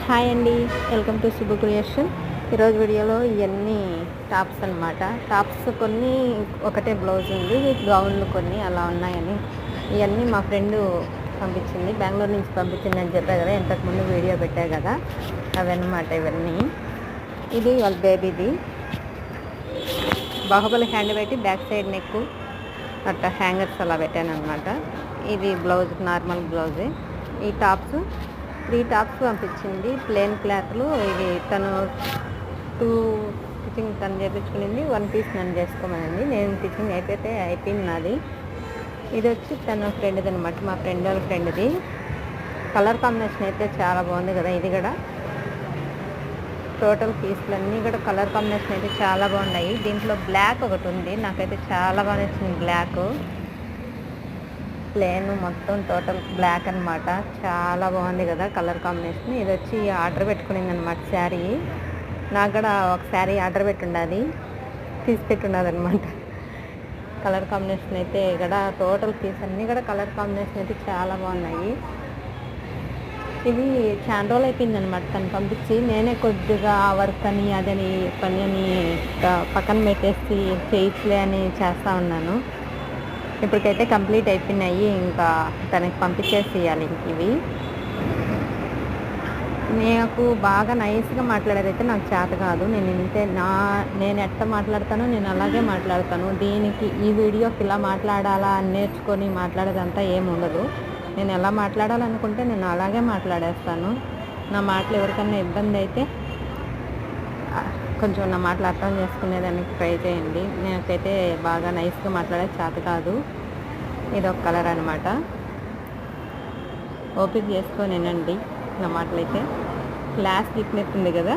Hi అండి, welcome to శుభ creation. ఈరోజు వీడియోలో ఇవన్నీ టాప్స్ అనమాట. టాప్స్ కొన్ని ఒకటే బ్లౌజ్ ఉంది, గౌన్లు కొన్ని అలా ఉన్నాయని ఇవన్నీ మా ఫ్రెండ్ పంపించింది, బెంగళూరు నుంచి పంపించింది అని చెప్పా కదా, ఇంతకుముందు వీడియో పెట్టా కదా, అవన్నమాట ఇవన్నీ. ఇది వాళ్ళ బేబీది బాహుబలి హ్యాండ్ పెట్టి బ్యాక్ సైడ్ నెక్ అట్లా హ్యాంగర్స్ అలా పెట్టాను అనమాట. ఇది బ్లౌజ్, నార్మల్ బ్లౌజే. ఈ టాప్స్ 3 టాప్స్ పంపించింది, ప్లెయిన్ క్లాత్లు. ఇది తను 2 స్టిచ్చింగ్ తను చేయించుకునింది, 1 పీస్ నన్ను చేసుకోమనింది. నేను స్టిచ్చింగ్ అయిపోయింది నాది. ఇది వచ్చి తన ఫ్రెండ్ది అనమాట, మా ఫ్రెండ్ వాళ్ళ ఫ్రెండ్ది. కలర్ కాంబినేషన్ అయితే చాలా బాగుంది కదా. ఇది కూడా టోటల్ పీస్లన్నీ కూడా కలర్ కాంబినేషన్ అయితే చాలా బాగున్నాయి. దీంట్లో బ్లాక్ ఒకటి ఉంది, నాకైతే చాలా బాగా నచ్చింది బ్లాక్. ప్లేన్ మొత్తం టోటల్ బ్లాక్ అనమాట, చాలా బాగుంది కదా కలర్ కాంబినేషన్. ఇది వచ్చి ఆర్డర్ పెట్టుకునింది అనమాట శారీ. నాకు కూడా ఒక శారీ ఆర్డర్ పెట్టుండాలి, తీసి పెట్టుండదు అనమాట. కలర్ కాంబినేషన్ అయితే ఇక్కడ టోటల్ పీస్ అన్నీ కూడా కలర్ కాంబినేషన్ అయితే చాలా బాగున్నాయి. ఇది చాలా రోజులు అయిపోయిందనమాట తను పంపించి. నేనే కొద్దిగా వర్క్ అని అదని పని అని పక్కన పెట్టేసి చేయట్లే అని చేస్తూ ఉన్నాను. ఇప్పటికైతే కంప్లీట్ అయిపోయినాయి, ఇంకా తనకి పంపించేసి ఇవ్వాలి. ఇవి నాకు బాగా నైస్గా మాట్లాడేదైతే నాకు చేత కాదు. నేను ఎట్లా మాట్లాడతానో నేను అలాగే మాట్లాడతాను. దీనికి ఈ వీడియోకి ఇలా మాట్లాడాలా అని నేర్చుకొని మాట్లాడేదంతా ఏముండదు. నేను ఎలా మాట్లాడాలనుకుంటే నేను అలాగే మాట్లాడేస్తాను. నా మాటలు ఎవరికన్నా ఇబ్బంది అయితే కొంచెం నా మాటలు అర్థం చేసుకునేదానికి ట్రై చేయండి. నాకైతే బాగా నైస్గా మాట్లాడే చేత కాదు. ఇది ఒక కలర్ అనమాట. ఓపిక చేసుకొనేనండి నా మాటలు అయితే. క్లాస్ దిక్నెత్తుంది కదా.